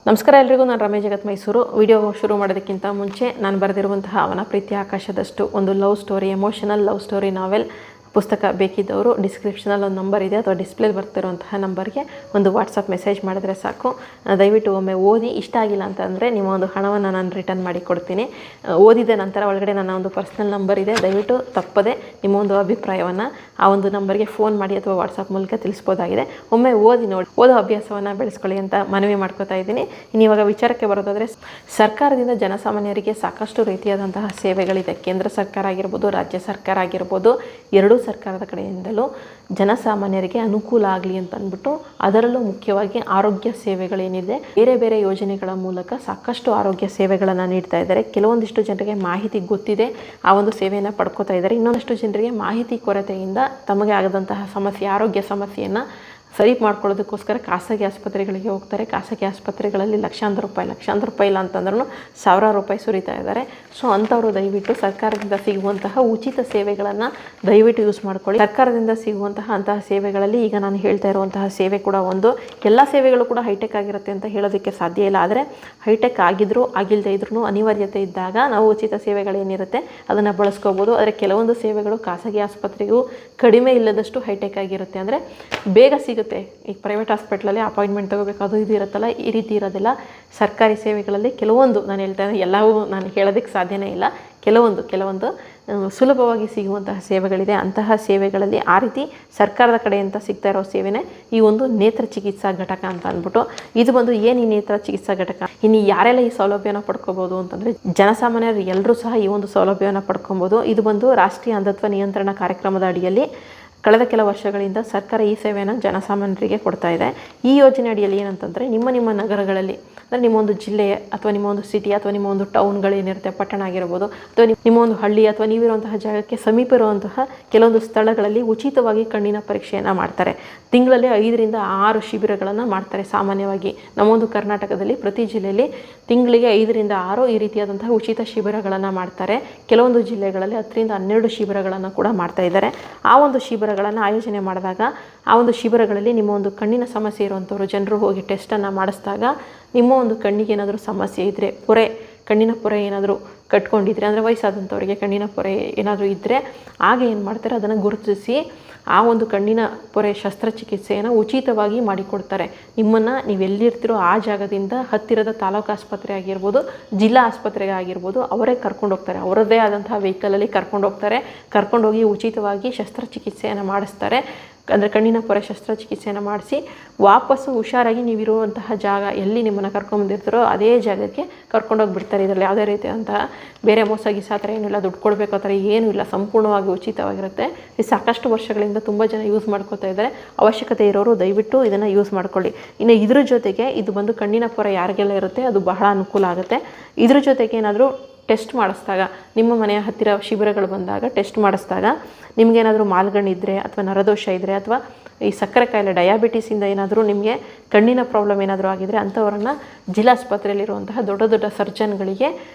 ನಮಸ್ಕಾರ ಎಲ್ರಿಗೂ. ನಾನು ರಮೇಶ್ ಜಗತ್ ಮೈಸೂರು. ವಿಡಿಯೋ ಶುರು ಮಾಡೋದಕ್ಕಿಂತ ಮುಂಚೆ ನಾನು ಬರೆದಿರುವಂತಹ ಅವನ ಪ್ರೀತಿ ಆಕಾಶದಷ್ಟು ಒಂದು love story, emotional love story novel ಪುಸ್ತಕ ಬೇಕಿದ್ದವರು ಡಿಸ್ಕ್ರಿಪ್ಷನಲ್ಲಿ ಒಂದು ನಂಬರ್ ಇದೆ ಅಥವಾ ಡಿಸ್ಪ್ಲೇಲಿ ಬರ್ತಿರುವಂತಹ ನಂಬರ್ಗೆ ಒಂದು ವಾಟ್ಸಪ್ ಮೆಸೇಜ್ ಮಾಡಿದ್ರೆ ಸಾಕು. ದಯವಿಟ್ಟು ಒಮ್ಮೆ ಓದಿ. ಇಷ್ಟ ಆಗಿಲ್ಲ ಅಂತಂದರೆ ನಿಮ್ಮ ಒಂದು ಹಣವನ್ನು ನಾನು ರಿಟರ್ನ್ ಮಾಡಿ ಕೊಡ್ತೀನಿ. ಓದಿದ ನಂತರ ಒಳಗಡೆ ನನ್ನ ಒಂದು ಪರ್ಸ್ನಲ್ ನಂಬರ್ ಇದೆ. ದಯವಿಟ್ಟು ತಪ್ಪದೆ ನಿಮ್ಮ ಒಂದು ಅಭಿಪ್ರಾಯವನ್ನು ಆ ಒಂದು ನಂಬರ್ಗೆ ಫೋನ್ ಮಾಡಿ ಅಥವಾ ವಾಟ್ಸಪ್ ಮೂಲಕ ತಿಳಿಸ್ಬೋದಾಗಿದೆ. ಒಮ್ಮೆ ಓದಿ ನೋಡಿ, ಓದೋ ಅಭ್ಯಾಸವನ್ನು ಬೆಳೆಸ್ಕೊಳ್ಳಿ ಅಂತ ಮನವಿ ಮಾಡ್ಕೋತಾ ಇದ್ದೀನಿ. ಇನ್ನು ಇವಾಗ ವಿಚಾರಕ್ಕೆ ಬರೋದಾದರೆ, ಸರ್ಕಾರದಿಂದ ಜನಸಾಮಾನ್ಯರಿಗೆ ಸಾಕಷ್ಟು ರೀತಿಯಾದಂತಹ ಸೇವೆಗಳಿದೆ. ಕೇಂದ್ರ ಸರ್ಕಾರ ಆಗಿರ್ಬೋದು, ರಾಜ್ಯ ಸರ್ಕಾರ ಆಗಿರ್ಬೋದು, ಎರಡೂ ಸರ್ಕಾರದ ಕಡೆಯಿಂದಲೂ ಜನಸಾಮಾನ್ಯರಿಗೆ ಅನುಕೂಲ ಆಗಲಿ ಅಂತ ಅಂದ್ಬಿಟ್ಟು, ಅದರಲ್ಲೂ ಮುಖ್ಯವಾಗಿ ಆರೋಗ್ಯ ಸೇವೆಗಳೇನಿದೆ, ಬೇರೆ ಬೇರೆ ಯೋಜನೆಗಳ ಮೂಲಕ ಸಾಕಷ್ಟು ಆರೋಗ್ಯ ಸೇವೆಗಳನ್ನು ನೀಡ್ತಾ ಇದ್ದಾರೆ. ಕೆಲವೊಂದಿಷ್ಟು ಜನರಿಗೆ ಮಾಹಿತಿ ಗೊತ್ತಿದೆ, ಆ ಒಂದು ಸೇವೆಯನ್ನು ಪಡ್ಕೋತಾ ಇದ್ದಾರೆ. ಇನ್ನೊಂದಷ್ಟು ಜನರಿಗೆ ಮಾಹಿತಿ ಕೊರತೆಯಿಂದ ತಮಗೆ ಆಗದಂತಹ ಸಮಸ್ಯೆ, ಆರೋಗ್ಯ ಸಮಸ್ಯೆಯನ್ನು ಸರಿ ಮಾಡ್ಕೊಳ್ಳೋದಕ್ಕೋಸ್ಕರ ಖಾಸಗಿ ಆಸ್ಪತ್ರೆಗಳಿಗೆ ಹೋಗ್ತಾರೆ. ಖಾಸಗಿ ಆಸ್ಪತ್ರೆಗಳಲ್ಲಿ ಲಕ್ಷಾಂತರ ರೂಪಾಯಿ ಇಲ್ಲ ಅಂತಂದ್ರೂ ಸಾವಿರಾರು ರೂಪಾಯಿ ಸುರಿತಾ ಇದ್ದಾರೆ. ಸೊ ಅಂಥವರು ದಯವಿಟ್ಟು ಸರ್ಕಾರದಿಂದ ಸಿಗುವಂತಹ ಉಚಿತ ಸೇವೆಗಳನ್ನು ದಯವಿಟ್ಟು ಯೂಸ್ ಮಾಡ್ಕೊಳ್ಳಿ. ಸರ್ಕಾರದಿಂದ ಸಿಗುವಂತಹ ಅಂತಹ ಸೇವೆಗಳಲ್ಲಿ ಈಗ ನಾನು ಹೇಳ್ತಾ ಇರುವಂತಹ ಸೇವೆ ಕೂಡ ಒಂದು. ಎಲ್ಲ ಸೇವೆಗಳು ಕೂಡ ಹೈಟೆಕ್ ಆಗಿರುತ್ತೆ ಅಂತ ಹೇಳೋದಕ್ಕೆ ಸಾಧ್ಯ ಇಲ್ಲ. ಆದರೆ ಹೈಟೆಕ್ ಆಗಿದ್ರೂ ಆಗಿಲ್ಲದೆ ಇದ್ರೂ ಅನಿವಾರ್ಯತೆ ಇದ್ದಾಗ ನಾವು ಉಚಿತ ಸೇವೆಗಳೇನಿರುತ್ತೆ ಅದನ್ನು ಬಳಸ್ಕೋಬೋದು. ಆದರೆ ಕೆಲವೊಂದು ಸೇವೆಗಳು ಖಾಸಗಿ ಆಸ್ಪತ್ರೆಗೂ ಕಡಿಮೆ ಇಲ್ಲದಷ್ಟು ಹೈಟೆಕ್ ಆಗಿರುತ್ತೆ. ಅಂದರೆ ಬೇಗ ಸಿಗುತ್ತೆ. ಈಗ ಪ್ರೈವೇಟ್ ಹಾಸ್ಪಿಟ್ಲಲ್ಲಿ ಅಪಾಯಿಂಟ್ಮೆಂಟ್ ತೊಗೋಬೇಕು, ಅದು ಇದು ಇರುತ್ತಲ್ಲ, ಈ ರೀತಿ ಇರೋದಿಲ್ಲ. ಸರ್ಕಾರಿ ಸೇವೆಗಳಲ್ಲಿ ಕೆಲವೊಂದು, ನಾನು ಹೇಳ್ತಾ ಇದ್ದೀನಿ ಎಲ್ಲವೂ ನಾನು ಹೇಳೋದಕ್ಕೆ ಸಾಧ್ಯನೇ ಇಲ್ಲ, ಕೆಲವೊಂದು ಸುಲಭವಾಗಿ ಸಿಗುವಂತಹ ಸೇವೆಗಳಿದೆ. ಅಂತಹ ಸೇವೆಗಳಲ್ಲಿ ಆ ರೀತಿ ಸರ್ಕಾರದ ಕಡೆಯಿಂದ ಸಿಗ್ತಾ ಇರೋ ಸೇವೆನೇ ಈ ಒಂದು ನೇತ್ರ ಚಿಕಿತ್ಸಾ ಘಟಕ ಅಂತ ಅಂದ್ಬಿಟ್ಟು. ಇದು ಬಂದು ಏನು ಈ ನೇತ್ರ ಚಿಕಿತ್ಸಾ ಘಟಕ, ಇನ್ನು ಯಾರೆಲ್ಲ ಈ ಸೌಲಭ್ಯನ ಪಡ್ಕೋಬೋದು ಅಂತಂದರೆ, ಜನಸಾಮಾನ್ಯರು ಎಲ್ಲರೂ ಸಹ ಈ ಒಂದು ಸೌಲಭ್ಯವನ್ನು ಪಡ್ಕೊಬೋದು. ಇದು ಬಂದು ರಾಷ್ಟ್ರೀಯ ಅಂಧತ್ವ ನಿಯಂತ್ರಣ ಕಾರ್ಯಕ್ರಮದ ಅಡಿಯಲ್ಲಿ ಕಳೆದ ಕೆಲ ವರ್ಷಗಳಿಂದ ಸರ್ಕಾರ ಈ ಸೇವೆಯನ್ನು ಜನಸಾಮಾನ್ಯರಿಗೆ ಕೊಡ್ತಾ ಇದೆ. ಈ ಯೋಜನೆ ಅಡಿಯಲ್ಲಿ ಏನಂತಂದರೆ, ನಿಮ್ಮ ನಗರಗಳಲ್ಲಿ, ಅಂದರೆ ನಿಮ್ಮ ಒಂದು ಜಿಲ್ಲೆ ಅಥವಾ ನಿಮ್ಮ ಒಂದು ಸಿಟಿ ಅಥವಾ ನಿಮ್ಮ ಒಂದು ಟೌನ್ಗಳೇನಿರುತ್ತೆ, ಪಟ್ಟಣ ಆಗಿರ್ಬೋದು, ಅಥವಾ ನಿಮ್ಮ ಒಂದು ಹಳ್ಳಿ ಅಥವಾ ನೀವಿರುವಂತಹ ಜಾಗಕ್ಕೆ ಸಮೀಪ ಇರುವಂತಹ ಕೆಲವೊಂದು ಸ್ಥಳಗಳಲ್ಲಿ ಉಚಿತವಾಗಿ ಕಣ್ಣಿನ ಪರೀಕ್ಷೆಯನ್ನು ಮಾಡ್ತಾರೆ. ತಿಂಗಳಲ್ಲಿ 5ರಿಂದ 6 ಶಿಬಿರಗಳನ್ನು ಮಾಡ್ತಾರೆ. ಸಾಮಾನ್ಯವಾಗಿ ನಮ್ಮೊಂದು ಕರ್ನಾಟಕದಲ್ಲಿ ಪ್ರತಿ ಜಿಲ್ಲೆಯಲ್ಲಿ ತಿಂಗಳಿಗೆ 5ರಿಂದ 6 ಈ ರೀತಿಯಾದಂತಹ ಉಚಿತ ಶಿಬಿರಗಳನ್ನು ಮಾಡ್ತಾರೆ. ಕೆಲವೊಂದು ಜಿಲ್ಲೆಗಳಲ್ಲಿ 10ರಿಂದ 12 ಶಿಬಿರಗಳನ್ನು ಕೂಡ ಮಾಡ್ತಾ ಇದ್ದಾರೆ. ಆ ಒಂದು ಶಿಬಿರಗಳನ್ನು ಆಯೋಜನೆ ಮಾಡಿದಾಗ, ಆ ಒಂದು ಶಿಬಿರಗಳಲ್ಲಿ ನಿಮ್ಮ ಒಂದು ಕಣ್ಣಿನ ಸಮಸ್ಯೆ ಇರುವಂಥವ್ರು ಜನರು ಹೋಗಿ ಟೆಸ್ಟನ್ನು ಮಾಡಿಸಿದಾಗ, ನಿಮ್ಮ ಒಂದು ಕಣ್ಣಿಗೆ ಏನಾದರೂ ಸಮಸ್ಯೆ ಇದ್ದರೆ, ಕಣ್ಣಿನ ಪೊರೆ ಏನಾದರೂ ಕಟ್ಕೊಂಡಿದ್ರೆ, ಅಂದರೆ ವಯಸ್ಸಾದಂಥವ್ರಿಗೆ ಕಣ್ಣಿನ ಪೊರೆ ಏನಾದರೂ ಇದ್ದರೆ, ಆಗ ಏನು ಮಾಡ್ತಾರೆ, ಅದನ್ನು ಗುರುತಿಸಿ ಆ ಒಂದು ಕಣ್ಣಿನ ಪೊರೆ ಶಸ್ತ್ರಚಿಕಿತ್ಸೆಯನ್ನು ಉಚಿತವಾಗಿ ಮಾಡಿಕೊಡ್ತಾರೆ. ನೀವು ಎಲ್ಲಿರ್ತೀರೋ ಆ ಜಾಗದಿಂದ ಹತ್ತಿರದ ತಾಲೂಕು ಆಸ್ಪತ್ರೆ ಆಗಿರ್ಬೋದು, ಜಿಲ್ಲಾ ಆಸ್ಪತ್ರೆಗೆ ಆಗಿರ್ಬೋದು, ಅವರೇ ಕರ್ಕೊಂಡು ಹೋಗ್ತಾರೆ. ಅವರದ್ದೇ ಆದಂತಹ ವೆಹಿಕಲಲ್ಲಿ ಕರ್ಕೊಂಡೋಗಿ ಉಚಿತವಾಗಿ ಶಸ್ತ್ರಚಿಕಿತ್ಸೆಯನ್ನು ಮಾಡಿಸ್ತಾರೆ. ಅಂದರೆ ಕಣ್ಣಿನ ಪೊರೆ ಶಸ್ತ್ರಚಿಕಿತ್ಸೆಯನ್ನು ಮಾಡಿಸಿ ವಾಪಸ್ಸು ಹುಷಾರಾಗಿ ನೀವಿರುವಂತಹ ಜಾಗ ಎಲ್ಲಿ ನಿಮ್ಮನ್ನು ಕರ್ಕೊಂಬಂದಿರ್ತಾರೋ ಅದೇ ಜಾಗಕ್ಕೆ ಕರ್ಕೊಂಡೋಗಿ ಬಿಡ್ತಾರೆ. ಇದರಲ್ಲಿ ಯಾವುದೇ ರೀತಿಯಾದಂತಹ ಬೇರೆ ಮೋಸ ಗೀಸ ಆ ಥರ ಏನಿಲ್ಲ, ದುಡ್ಡು ಕೊಡಬೇಕು ಆ ಥರ ಏನೂ ಇಲ್ಲ, ಸಂಪೂರ್ಣವಾಗಿ ಉಚಿತವಾಗಿರುತ್ತೆ. ಇದು ಸಾಕಷ್ಟು ವರ್ಷಗಳಿಂದ ತುಂಬ ಜನ ಯೂಸ್ ಮಾಡ್ಕೋತಾ ಇದ್ದಾರೆ. ಅವಶ್ಯಕತೆ ಇರೋರು ದಯವಿಟ್ಟು ಇದನ್ನು ಯೂಸ್ ಮಾಡ್ಕೊಳ್ಳಿ. ಇನ್ನು ಇದ್ರ ಜೊತೆಗೆ ಇದು ಬಂದು ಕಣ್ಣಿನ ಪೊರೆ ಯಾರಿಗೆಲ್ಲ ಇರುತ್ತೆ ಅದು ಬಹಳ ಅನುಕೂಲ ಆಗುತ್ತೆ. ಇದ್ರ ಜೊತೆಗೆ ಏನಾದರೂ ಟೆಸ್ಟ್ ಮಾಡಿಸಿದಾಗ, ನಿಮ್ಮ ಮನೆಯ ಹತ್ತಿರ ಶಿಬಿರಗಳು ಬಂದಾಗ ಟೆಸ್ಟ್ ಮಾಡಿಸಿದಾಗ, ನಿಮಗೇನಾದರೂ ಮಾಲ್ಗಣ್ಣಿದ್ದರೆ ಅಥವಾ ನರದೋಷ ಇದ್ದರೆ ಅಥವಾ ಈ ಸಕ್ಕರೆ ಕಾಯಿಲೆ ಡಯಾಬಿಟೀಸಿಂದ ಏನಾದರೂ ನಿಮಗೆ ಕಣ್ಣಿನ ಪ್ರಾಬ್ಲಮ್ ಏನಾದರೂ ಆಗಿದರೆ, ಅಂಥವರನ್ನು ಜಿಲ್ಲಾಸ್ಪತ್ರೆಯಲ್ಲಿರುವಂತಹ ದೊಡ್ಡ ಸರ್ಜನ್ಗಳಿಗೆ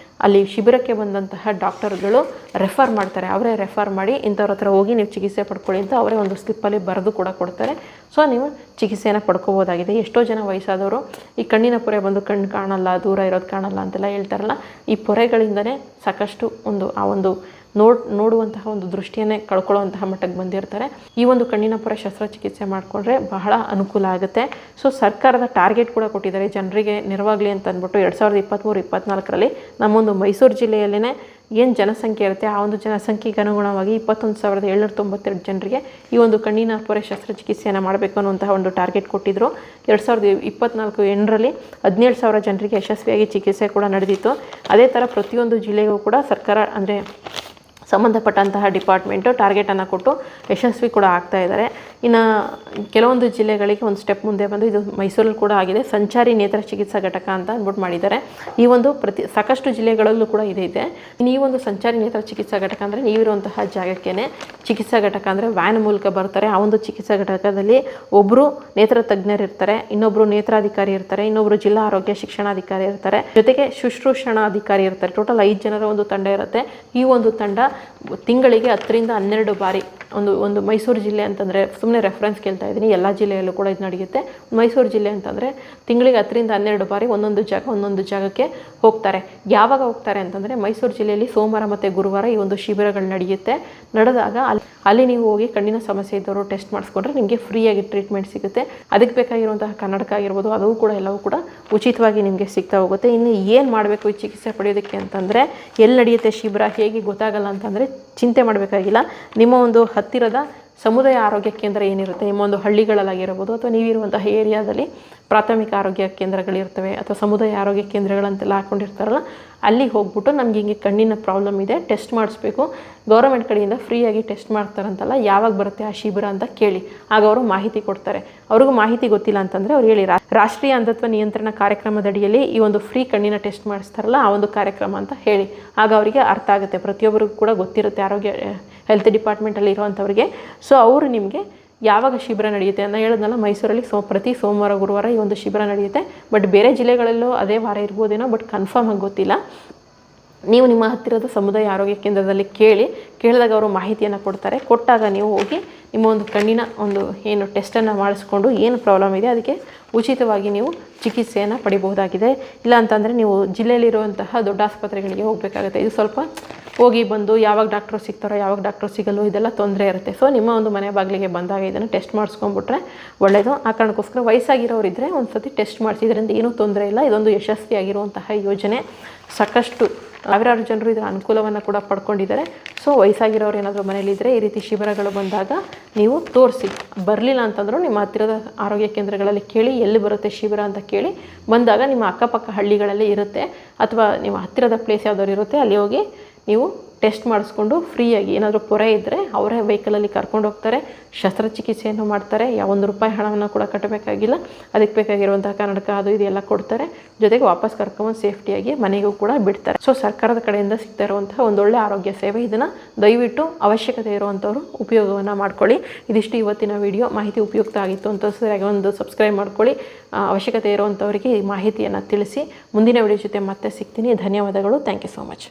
ಅಲ್ಲಿ ಶಿಬಿರಕ್ಕೆ ಬಂದಂತಹ ಡಾಕ್ಟರ್ಗಳು ರೆಫರ್ ಮಾಡ್ತಾರೆ. ಅವರೇ ರೆಫರ್ ಮಾಡಿ ಇಂಥವ್ರ ಹತ್ರ ಹೋಗಿ ನೀವು ಚಿಕಿತ್ಸೆ ಪಡ್ಕೊಳ್ಳಿ ಅಂತ ಅವರೇ ಒಂದು ಸ್ಲಿಪ್ಪಲ್ಲಿ ಬರೆದು ಕೂಡ ಕೊಡ್ತಾರೆ. ಸೊ ನೀವು ಚಿಕಿತ್ಸೆಯನ್ನು ಪಡ್ಕೋಬೋದಾಗಿದೆ. ಎಷ್ಟೋ ಜನ ವಯಸ್ಸಾದವರು ಈ ಕಣ್ಣಿನ ಪೊರೆ ಬಂದು ಕಣ್ಣು ಕಾಣಲ್ಲ, ದೂರ ಇರೋದು ಕಾಣಲ್ಲ ಅಂತೆಲ್ಲ ಹೇಳ್ತಾರಲ್ಲ, ಈ ಪೊರೆಗಳಿಂದನೇ ಸಾಕಷ್ಟು ಆ ಒಂದು ನೋಡುವಂತಹ ಒಂದು ದೃಷ್ಟಿಯನ್ನೇ ಕಳ್ಕೊಳ್ಳುವಂತಹ ಮಟ್ಟಕ್ಕೆ ಬಂದಿರ್ತಾರೆ. ಈ ಒಂದು ಕಣ್ಣಿನ ಪೊರೆ ಶಸ್ತ್ರಚಿಕಿತ್ಸೆ ಮಾಡಿಕೊಂಡ್ರೆ ಬಹಳ ಅನುಕೂಲ ಆಗುತ್ತೆ. ಸೊ ಸರ್ಕಾರದ ಟಾರ್ಗೆಟ್ ಕೂಡ ಕೊಟ್ಟಿದ್ದಾರೆ ಜನರಿಗೆ ನೆರವಾಗಲಿ ಅಂತ ಅಂದ್ಬಿಟ್ಟು. 2023-24ರಲ್ಲಿ ನಮ್ಮೊಂದು ಮೈಸೂರು ಜಿಲ್ಲೆಯಲ್ಲೇ ಏನು ಜನಸಂಖ್ಯೆ ಇರುತ್ತೆ, ಆ ಒಂದು ಜನಸಂಖ್ಯೆಗೆ ಅನುಗುಣವಾಗಿ 21,792 ಜನರಿಗೆ ಈ ಒಂದು ಕಣ್ಣಿನ ಪೊರೆ ಶಸ್ತ್ರಚಿಕಿತ್ಸೆಯನ್ನು ಮಾಡಬೇಕು ಅನ್ನುವಂತಹ ಒಂದು ಟಾರ್ಗೆಟ್ ಕೊಟ್ಟಿದ್ದರು. 2024 ಎಂಡರಲ್ಲಿ 17,000 ಜನರಿಗೆ ಯಶಸ್ವಿಯಾಗಿ ಚಿಕಿತ್ಸೆ ಕೂಡ ನಡೆದಿತ್ತು. ಅದೇ ಥರ ಪ್ರತಿಯೊಂದು ಜಿಲ್ಲೆಗೂ ಕೂಡ ಸರ್ಕಾರ, ಅಂದರೆ ಸಂಬಂಧಪಟ್ಟಂತಹ ಡಿಪಾರ್ಟ್ಮೆಂಟು ಟಾರ್ಗೆಟನ್ನು ಕೊಟ್ಟು ಯಶಸ್ವಿ ಕೂಡ ಆಗ್ತಾ ಇದ್ದಾರೆ. ಇನ್ನು ಕೆಲವೊಂದು ಜಿಲ್ಲೆಗಳಿಗೆ ಒಂದು ಸ್ಟೆಪ್ ಮುಂದೆ ಬಂದು, ಇದು ಮೈಸೂರಲ್ಲಿ ಕೂಡ ಆಗಿದೆ, ಸಂಚಾರಿ ನೇತ್ರ ಚಿಕಿತ್ಸಾ ಘಟಕ ಅಂತ ಅಂದ್ಬಿಟ್ಟು ಮಾಡಿದ್ದಾರೆ. ಈ ಒಂದು ಸಾಕಷ್ಟು ಜಿಲ್ಲೆಗಳಲ್ಲೂ ಕೂಡ ಇದೆ. ಇನ್ನು ಈ ಒಂದು ಸಂಚಾರಿ ನೇತ್ರ ಚಿಕಿತ್ಸಾ ಘಟಕ ಅಂದರೆ ನೀವಿರುವಂತಹ ಜಾಗಕ್ಕೇ ಚಿಕಿತ್ಸಾ ಘಟಕ, ಅಂದರೆ ವ್ಯಾನ್ ಮೂಲಕ ಬರ್ತಾರೆ. ಆ ಒಂದು ಚಿಕಿತ್ಸಾ ಘಟಕದಲ್ಲಿ ಒಬ್ಬರು ನೇತ್ರ ತಜ್ಞರು ಇರ್ತಾರೆ, ಇನ್ನೊಬ್ಬರು ನೇತ್ರಾಧಿಕಾರಿ ಇರ್ತಾರೆ, ಇನ್ನೊಬ್ಬರು ಜಿಲ್ಲಾ ಆರೋಗ್ಯ ಶಿಕ್ಷಣಾಧಿಕಾರಿ ಇರ್ತಾರೆ, ಜೊತೆಗೆ ಶುಶ್ರೂಷಣಾಧಿಕಾರಿ ಇರ್ತಾರೆ. ಟೋಟಲ್ 5 ಜನರ ಒಂದು ತಂಡ ಇರುತ್ತೆ. ಈ ಒಂದು ತಂಡ ತಿಂಗಳಿಗೆ 10ರಿಂದ 12 ಬಾರಿ ಒಂದು ಮೈಸೂರು ಜಿಲ್ಲೆ ಅಂತಂದರೆ ಸುಮ್ಮನೆ ರೆಫರೆನ್ಸ್ ಕೇಳ್ತಾ ಇದ್ದೀನಿ, ಎಲ್ಲ ಜಿಲ್ಲೆಯಲ್ಲೂ ಕೂಡ ಇದು ನಡೆಯುತ್ತೆ. ಮೈಸೂರು ಜಿಲ್ಲೆ ಅಂತಂದರೆ ತಿಂಗಳಿಗೆ 10ರಿಂದ 12 ಬಾರಿ ಒಂದೊಂದು ಜಾಗಕ್ಕೆ ಹೋಗ್ತಾರೆ. ಯಾವಾಗ ಹೋಗ್ತಾರೆ ಅಂತಂದರೆ ಮೈಸೂರು ಜಿಲ್ಲೆಯಲ್ಲಿ ಸೋಮವಾರ ಮತ್ತು ಗುರುವಾರ ಈ ಒಂದು ಶಿಬಿರಗಳು ನಡೆಯುತ್ತೆ. ನಡೆದಾಗ ಅಲ್ಲಿ ನೀವು ಹೋಗಿ ಕಣ್ಣಿನ ಸಮಸ್ಯೆ ಇದ್ದವರು ಟೆಸ್ಟ್ ಮಾಡಿಸ್ಕೊಂಡ್ರೆ ನಿಮಗೆ ಫ್ರೀಯಾಗಿ ಟ್ರೀಟ್ಮೆಂಟ್ ಸಿಗುತ್ತೆ. ಅದಕ್ಕೆ ಬೇಕಾಗಿರುವಂತಹ ಕನ್ನಡಕ ಆಗಿರ್ಬೋದು ಅದು ಕೂಡ ಎಲ್ಲವೂ ಕೂಡ ಉಚಿತವಾಗಿ ನಿಮಗೆ ಸಿಗ್ತಾ ಹೋಗುತ್ತೆ. ಇನ್ನು ಏನು ಮಾಡಬೇಕು ಈ ಚಿಕಿತ್ಸೆ ಪಡೆಯೋದಕ್ಕೆ ಅಂತಂದರೆ, ಎಲ್ಲಿ ನಡೆಯುತ್ತೆ ಶಿಬಿರ ಹೇಗೆ ಗೊತ್ತಾಗಲ್ಲ ಅಂತಂದರೆ ಚಿಂತೆ ಮಾಡಬೇಕಾಗಿಲ್ಲ. ನಿಮ್ಮ ಒಂದು ಹತ್ತಿರದ ಸಮುದಾಯ ಆರೋಗ್ಯ ಕೇಂದ್ರ ಏನಿರುತ್ತೆ, ನಿಮ್ಮ ಒಂದು ಹಳ್ಳಿಗಳಲ್ಲಾಗಿರ್ಬೋದು ಅಥವಾ ನೀವಿರುವಂತಹ ಏರಿಯಾದಲ್ಲಿ ಪ್ರಾಥಮಿಕ ಆರೋಗ್ಯ ಕೇಂದ್ರಗಳಿರ್ತವೆ ಅಥವಾ ಸಮುದಾಯ ಆರೋಗ್ಯ ಕೇಂದ್ರಗಳಂತೆಲ್ಲ ಹಾಕ್ಕೊಂಡಿರ್ತಾರಲ್ಲ, ಅಲ್ಲಿಗೆ ಹೋಗ್ಬಿಟ್ಟು ನಮಗೆ ಹಿಂಗೆ ಕಣ್ಣಿನ ಪ್ರಾಬ್ಲಮ್ ಇದೆ, ಟೆಸ್ಟ್ ಮಾಡಿಸ್ಬೇಕು, ಗೌರ್ಮೆಂಟ್ ಕಡೆಯಿಂದ ಫ್ರೀಯಾಗಿ ಟೆಸ್ಟ್ ಮಾಡ್ತಾರಂತಲ್ಲ, ಯಾವಾಗ ಬರುತ್ತೆ ಆ ಶಿಬಿರ ಅಂತ ಕೇಳಿ. ಆಗ ಅವರು ಮಾಹಿತಿ ಕೊಡ್ತಾರೆ. ಅವ್ರಿಗೂ ಮಾಹಿತಿ ಗೊತ್ತಿಲ್ಲ ಅಂತಂದರೆ ಅವ್ರು ಹೇಳಿ, ರಾಷ್ಟ್ರೀಯ ಅಂಧತ್ವ ನಿಯಂತ್ರಣ ಕಾರ್ಯಕ್ರಮದಡಿಯಲ್ಲಿ ಈ ಒಂದು ಫ್ರೀ ಕಣ್ಣಿನ ಟೆಸ್ಟ್ ಮಾಡಿಸ್ತಾರಲ್ಲ ಆ ಒಂದು ಕಾರ್ಯಕ್ರಮ ಅಂತ ಹೇಳಿ. ಆಗ ಅವರಿಗೆ ಅರ್ಥ ಆಗುತ್ತೆ. ಪ್ರತಿಯೊಬ್ಬರಿಗೂ ಕೂಡ ಗೊತ್ತಿರುತ್ತೆ ಆರೋಗ್ಯ ಹೆಲ್ತ್ ಡಿಪಾರ್ಟ್ಮೆಂಟಲ್ಲಿ ಇರುವಂಥವ್ರಿಗೆ. ಸೊ ಅವರು ನಿಮಗೆ ಯಾವಾಗ ಶಿಬಿರ ನಡೆಯುತ್ತೆ ಅಂತ ಹೇಳಿದ್ನಲ್ಲ, ಮೈಸೂರಲ್ಲಿ ಪ್ರತಿ ಸೋಮವಾರ ಗುರುವಾರ ಈ ಒಂದು ಶಿಬಿರ ನಡೆಯುತ್ತೆ. ಬಟ್ ಬೇರೆ ಜಿಲ್ಲೆಗಳಲ್ಲೂ ಅದೇ ವಾರ ಇರ್ಬೋದೇನೋ, ಬಟ್ ಕನ್ಫರ್ಮ್ ಆಗಿ ಗೊತ್ತಿಲ್ಲ. ನೀವು ನಿಮ್ಮ ಹತ್ತಿರದ ಸಮುದಾಯ ಆರೋಗ್ಯ ಕೇಂದ್ರದಲ್ಲಿ ಕೇಳಿದಾಗ ಅವರು ಮಾಹಿತಿಯನ್ನು ಕೊಡ್ತಾರೆ. ಕೊಟ್ಟಾಗ ನೀವು ಹೋಗಿ ನಿಮ್ಮ ಒಂದು ಕಣ್ಣಿನ ಒಂದು ಏನು ಟೆಸ್ಟನ್ನು ಮಾಡಿಸ್ಕೊಂಡು ಏನು ಪ್ರಾಬ್ಲಮ್ ಇದೆ ಅದಕ್ಕೆ ಉಚಿತವಾಗಿ ನೀವು ಚಿಕಿತ್ಸೆಯನ್ನು ಪಡಿಬಹುದಾಗಿದೆ. ಇಲ್ಲ ಅಂತಂದರೆ ನೀವು ಜಿಲ್ಲೆಯಲ್ಲಿರುವಂತಹ ದೊಡ್ಡ ಆಸ್ಪತ್ರೆಗಳಿಗೆ ಹೋಗಬೇಕಾಗುತ್ತೆ. ಇದು ಸ್ವಲ್ಪ ಹೋಗಿ ಬಂದು ಯಾವಾಗ ಡಾಕ್ಟ್ರು ಸಿಗ್ತಾರೋ ಯಾವಾಗ ಡಾಕ್ಟ್ರು ಸಿಗಲ್ಲೋ ಇದೆಲ್ಲ ತೊಂದರೆ ಇರುತ್ತೆ. ಸೊ ನಿಮ್ಮ ಒಂದು ಮನೆ ಬಾಗಿಲಿಗೆ ಬಂದಾಗ ಇದನ್ನು ಟೆಸ್ಟ್ ಮಾಡಿಸ್ಕೊಂಡ್ಬಿಟ್ರೆ ಒಳ್ಳೆಯದು. ಆ ಕಾರಣಕ್ಕೋಸ್ಕರ ವಯಸ್ಸಾಗಿರೋರಿದ್ದರೆ ಒಂದು ಸತಿ ಟೆಸ್ಟ್ ಮಾಡಿಸಿದ್ರಿಂದ ಏನೂ ತೊಂದರೆ ಇಲ್ಲ. ಇದೊಂದು ಯಶಸ್ವಿಯಾಗಿರುವಂತಹ ಯೋಜನೆ. ಸಾಕಷ್ಟು ಸಾವಿರಾರು ಜನರು ಇದರ ಅನುಕೂಲವನ್ನು ಕೂಡ ಪಡ್ಕೊಂಡಿದ್ದಾರೆ. ಸೊ ವಯಸ್ಸಾಗಿರೋರು ಏನಾದರೂ ಮನೇಲಿದ್ದರೆ ಈ ರೀತಿ ಶಿಬಿರಗಳು ಬಂದಾಗ ನೀವು ತೋರಿಸಿ. ಬರಲಿಲ್ಲ ಅಂತಂದರೂ ನಿಮ್ಮ ಹತ್ತಿರದ ಆರೋಗ್ಯ ಕೇಂದ್ರಗಳಲ್ಲಿ ಕೇಳಿ ಎಲ್ಲಿ ಬರುತ್ತೆ ಶಿಬಿರ ಅಂತ ಕೇಳಿ. ಬಂದಾಗ ನಿಮ್ಮ ಅಕ್ಕಪಕ್ಕ ಹಳ್ಳಿಗಳಲ್ಲಿ ಇರುತ್ತೆ ಅಥವಾ ನಿಮ್ಮ ಹತ್ತಿರದ ಪ್ಲೇಸ್ ಯಾವುದಾದ್ರು ಇರುತ್ತೆ ಅಲ್ಲಿ ಹೋಗಿ ನೀವು ಟೆಸ್ಟ್ ಮಾಡಿಸ್ಕೊಂಡು ಫ್ರೀಯಾಗಿ ಏನಾದರೂ ಪೊರೆ ಇದ್ದರೆ ಅವರೇ ವೆಹಿಕಲಲ್ಲಿ ಕರ್ಕೊಂಡು ಹೋಗ್ತಾರೆ, ಶಸ್ತ್ರಚಿಕಿತ್ಸೆಯನ್ನು ಮಾಡ್ತಾರೆ. ₹1 ಹಣವನ್ನು ಕೂಡ ಕಟ್ಟಬೇಕಾಗಿಲ್ಲ. ಅದಕ್ಕೆ ಬೇಕಾಗಿರುವಂತಹ ಕನ್ನಡಕ ಅದು ಇದೆಲ್ಲ ಕೊಡ್ತಾರೆ. ಜೊತೆಗೆ ವಾಪಸ್ ಕರ್ಕೊಂಡು ಸೇಫ್ಟಿಯಾಗಿ ಮನೆಗೂ ಕೂಡ ಬಿಡ್ತಾರೆ. ಸೊ ಸರ್ಕಾರದ ಕಡೆಯಿಂದ ಸಿಗ್ತಾ ಇರುವಂತಹ ಒಂದೊಳ್ಳೆ ಆರೋಗ್ಯ ಸೇವೆ. ಇದನ್ನು ದಯವಿಟ್ಟು ಅವಶ್ಯಕತೆ ಇರುವಂಥವ್ರು ಉಪಯೋಗವನ್ನು ಮಾಡ್ಕೊಳ್ಳಿ. ಇದಿಷ್ಟು ಇವತ್ತಿನ ವಿಡಿಯೋ. ಮಾಹಿತಿ ಉಪಯುಕ್ತ ಆಗಿತ್ತು ಅಂತ ಸರಿಯಾಗಿ ಒಂದು ಸಬ್ಸ್ಕ್ರೈಬ್ ಮಾಡ್ಕೊಳ್ಳಿ. ಅವಶ್ಯಕತೆ ಇರುವಂಥವರಿಗೆ ಈ ಮಾಹಿತಿಯನ್ನು ತಿಳಿಸಿ. ಮುಂದಿನ ವಿಡಿಯೋ ಜೊತೆ ಮತ್ತೆ ಸಿಗ್ತೀನಿ. ಧನ್ಯವಾದಗಳು. Thank you so much.